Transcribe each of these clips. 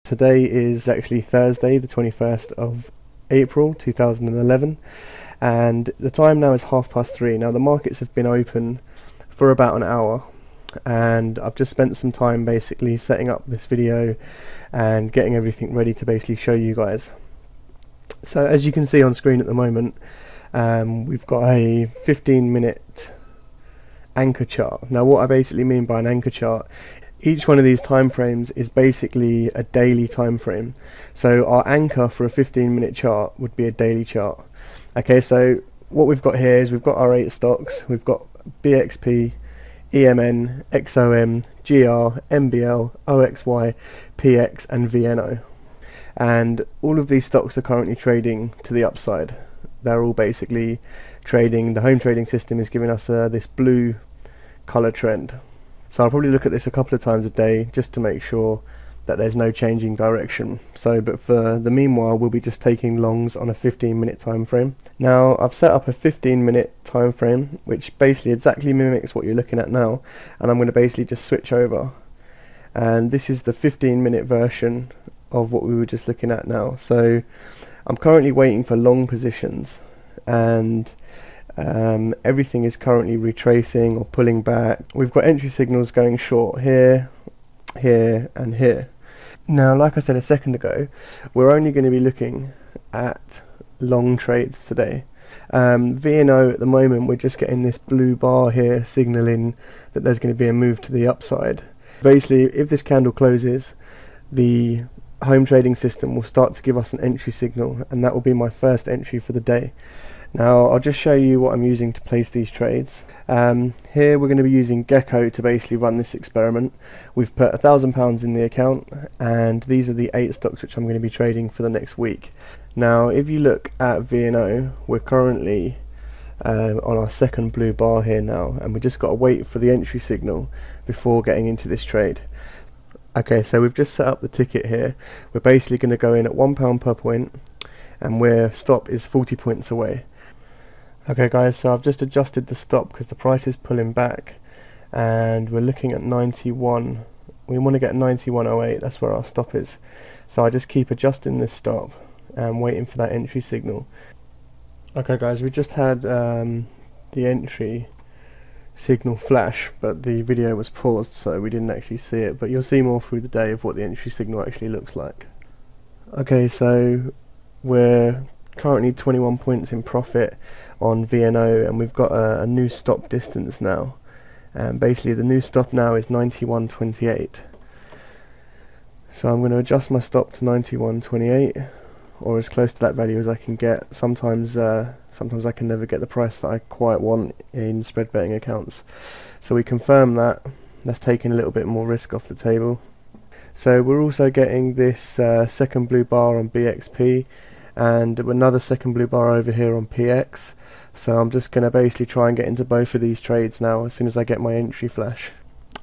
Today is actually Thursday, the 21st of April 2011, and the time now is 3:30. Now the markets have been open for about an hour, and I've just spent some time basically setting up this video and getting everything ready to basically show you guys. So as you can see on screen at the moment, we've got a 15-minute anchor chart. Now what I basically mean by an anchor chart, each one of these time frames is basically a daily time frame. So our anchor for a 15-minute chart would be a daily chart. Okay, so what we've got here is we've got our 8 stocks. We've got BXP, EMN, XOM, GR, MBL, OXY, PX and VNO. And all of these stocks are currently trading to the upside. They're all basically trading, the home trading system is giving us this blue colour trend. So I'll probably look at this a couple of times a day just to make sure that there's no changing direction. But for the meanwhile, we'll be just taking longs on a 15-minute time frame. Now I've set up a 15-minute time frame which basically exactly mimics what you're looking at now, and I'm going to basically just switch over, and this is the 15-minute version of what we were just looking at now. So I'm currently waiting for long positions, and everything is currently retracing or pulling back. We've got entry signals going short here, here and here. Now like I said a second ago, we're only going to be looking at long trades today. VNO at the moment, we're just getting this blue bar here signaling that there's going to be a move to the upside. Basically, if this candle closes, the home trading system will start to give us an entry signal, and that will be my first entry for the day. Now I'll just show you what I'm using to place these trades. Here we're going to be using Gecko to basically run this experiment. We've put £1,000 in the account, and these are the 8 stocks which I'm going to be trading for the next week. Now if you look at VNO, we're currently on our second blue bar here now, and we just got to wait for the entry signal before getting into this trade. Okay, so we've just set up the ticket here. We're basically going to go in at £1 per point, and where stop is 40 points away. Okay guys, so I've just adjusted the stop because the price is pulling back, and we're looking at 91. We want to get 91.08, that's where our stop is. So I just keep adjusting this stop and waiting for that entry signal. Okay guys, we just had the entry signal flash, but the video was paused so we didn't actually see it, but you'll see more through the day of what the entry signal actually looks like. Okay, so we're currently 21 points in profit on VNO, and we've got a new stop distance now, and basically the new stop now is 91.28. so I'm going to adjust my stop to 91.28, or as close to that value as I can get. Sometimes I can never get the price that I quite want in spread betting accounts, so we confirm that. That's taking a little bit more risk off the table. So we're also getting this second blue bar on BXP, and another second blue bar over here on PX. So I'm just going to basically try and get into both of these trades now as soon as I get my entry flash.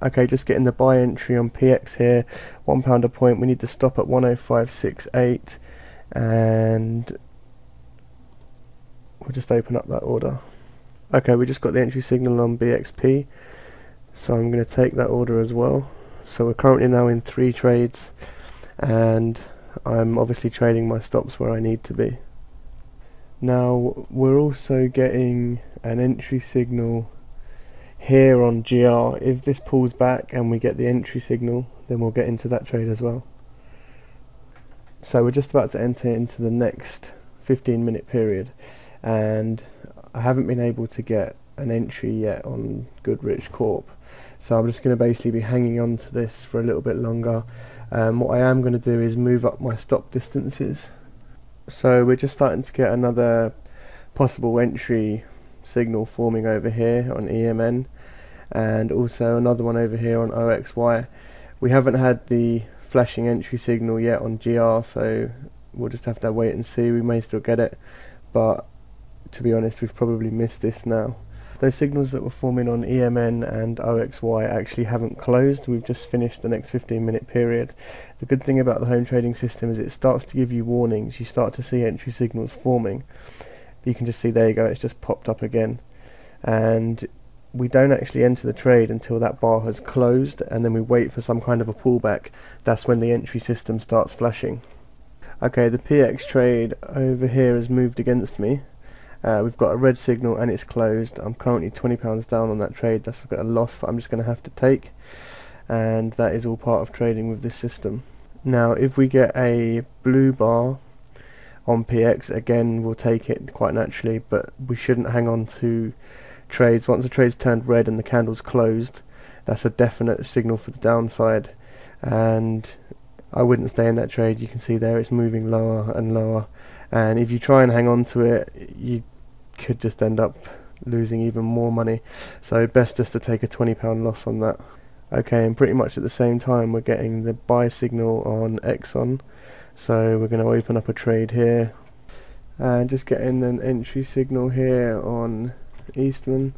Okay, just getting the buy entry on PX here, £1 a point. We need to stop at 105.68, and we'll just open up that order. Okay, we just got the entry signal on BXP, so I'm going to take that order as well. So we're currently now in 3 trades, and I'm obviously trading my stops where I need to be. Now we're also getting an entry signal here on GR. If this pulls back and we get the entry signal, then we'll get into that trade as well. So we're just about to enter into the next 15-minute period, and I haven't been able to get an entry yet on Goodrich Corp, so I'm just going to basically be hanging on to this for a little bit longer. What I am going to do is move up my stop distances. So we're just starting to get another possible entry signal forming over here on EMN, and also another one over here on OXY. We haven't had the flashing entry signal yet on GR, so we'll just have to wait and see. We may still get it, but to be honest, we've probably missed this now. Those signals that were forming on EMN and OXY actually haven't closed. We've just finished the next 15-minute period. The good thing about the home trading system is it starts to give you warnings. You start to see entry signals forming. You can just see, there you go, it's just popped up again. And we don't actually enter the trade until that bar has closed, and then we wait for some kind of a pullback. That's when the entry system starts flashing. Okay, the PX trade over here has moved against me. We've got a red signal and it's closed. I'm currently £20 down on that trade. That's a bit of loss that I'm just going to have to take, and that is all part of trading with this system. Now if we get a blue bar on PX, again we'll take it quite naturally, but we shouldn't hang on to trades. Once the trade's turned red and the candle's closed, that's a definite signal for the downside, and I wouldn't stay in that trade. You can see there it's moving lower and lower, and if you try and hang on to it, you could just end up losing even more money. So best just to take a £20 loss on that. Okay, and pretty much at the same time we're getting the buy signal on Exxon, so we're going to open up a trade here, and just getting an entry signal here on Eastman,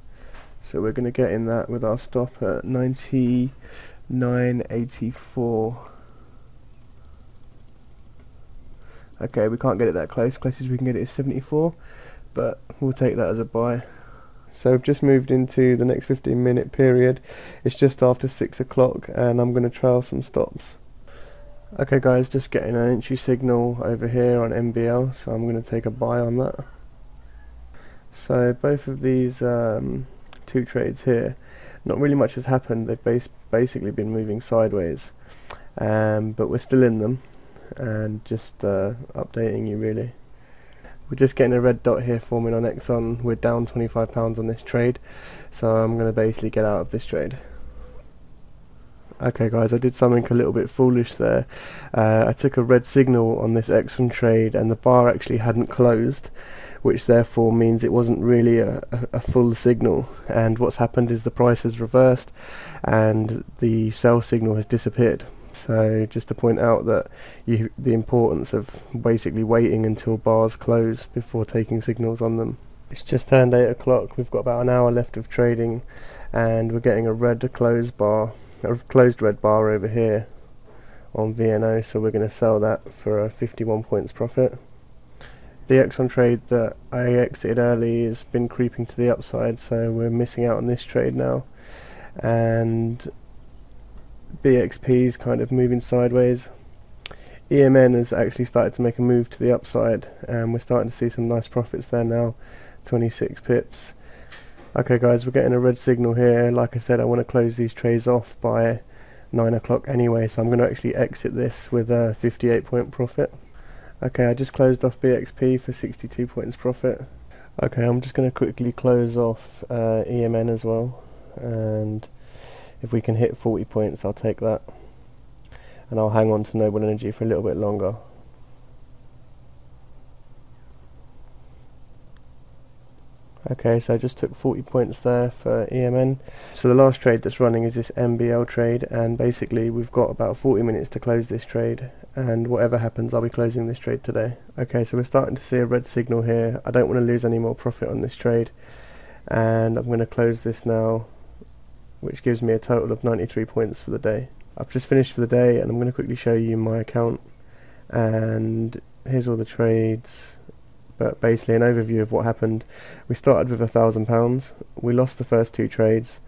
so we're going to get in that with our stop at 99.84. Okay, we can't get it that close. Closest we can get it is 74, but we'll take that as a buy. So we've just moved into the next 15-minute period. It's just after 6 o'clock, and I'm going to trail some stops. Okay guys, just getting an entry signal over here on MBL, so I'm going to take a buy on that. So both of these two trades here, not really much has happened. They've basically been moving sideways, but we're still in them, and just updating you really. We're just getting a red dot here forming on Exxon. We're down £25 on this trade, so I'm going to basically get out of this trade. Okay guys, I did something a little bit foolish there. I took a red signal on this Exxon trade and the bar actually hadn't closed, which therefore means it wasn't really a full signal, and what's happened is the price has reversed and the sell signal has disappeared. So just to point out that the importance of basically waiting until bars close before taking signals on them. It's just turned 8 o'clock, we've got about an hour left of trading, and we're getting a closed red bar over here on VNO, so we're going to sell that for a 51 points profit. The Exxon trade that I exited early has been creeping to the upside, so we're missing out on this trade now, and BXP is kind of moving sideways. EMN has actually started to make a move to the upside, and we're starting to see some nice profits there now, 26 pips. Okay guys, we're getting a red signal here. Like I said, I want to close these trades off by 9 o'clock anyway, so I'm going to actually exit this with a 58 point profit. Okay, I just closed off BXP for 62 points profit. Okay, I'm just going to quickly close off EMN as well, and if we can hit 40 points I'll take that, and I'll hang on to Noble Energy for a little bit longer. Okay, so I just took 40 points there for EMN. So the last trade that's running is this MBL trade, and basically we've got about 40 minutes to close this trade, and whatever happens I'll be closing this trade today. Okay, so we're starting to see a red signal here. I don't want to lose any more profit on this trade, and I'm going to close this now, which gives me a total of 93 points for the day. I've just finished for the day, and I'm going to quickly show you my account, and here's all the trades. But basically an overview of what happened. We started with £1,000, we lost the first two trades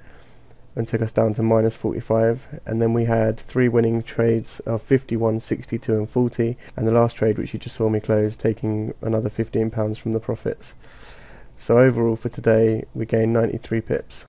and took us down to minus 45, and then we had three winning trades of 51, 62 and 40, and the last trade, which you just saw me close, taking another £15 from the profits. So overall for today we gained 93 pips.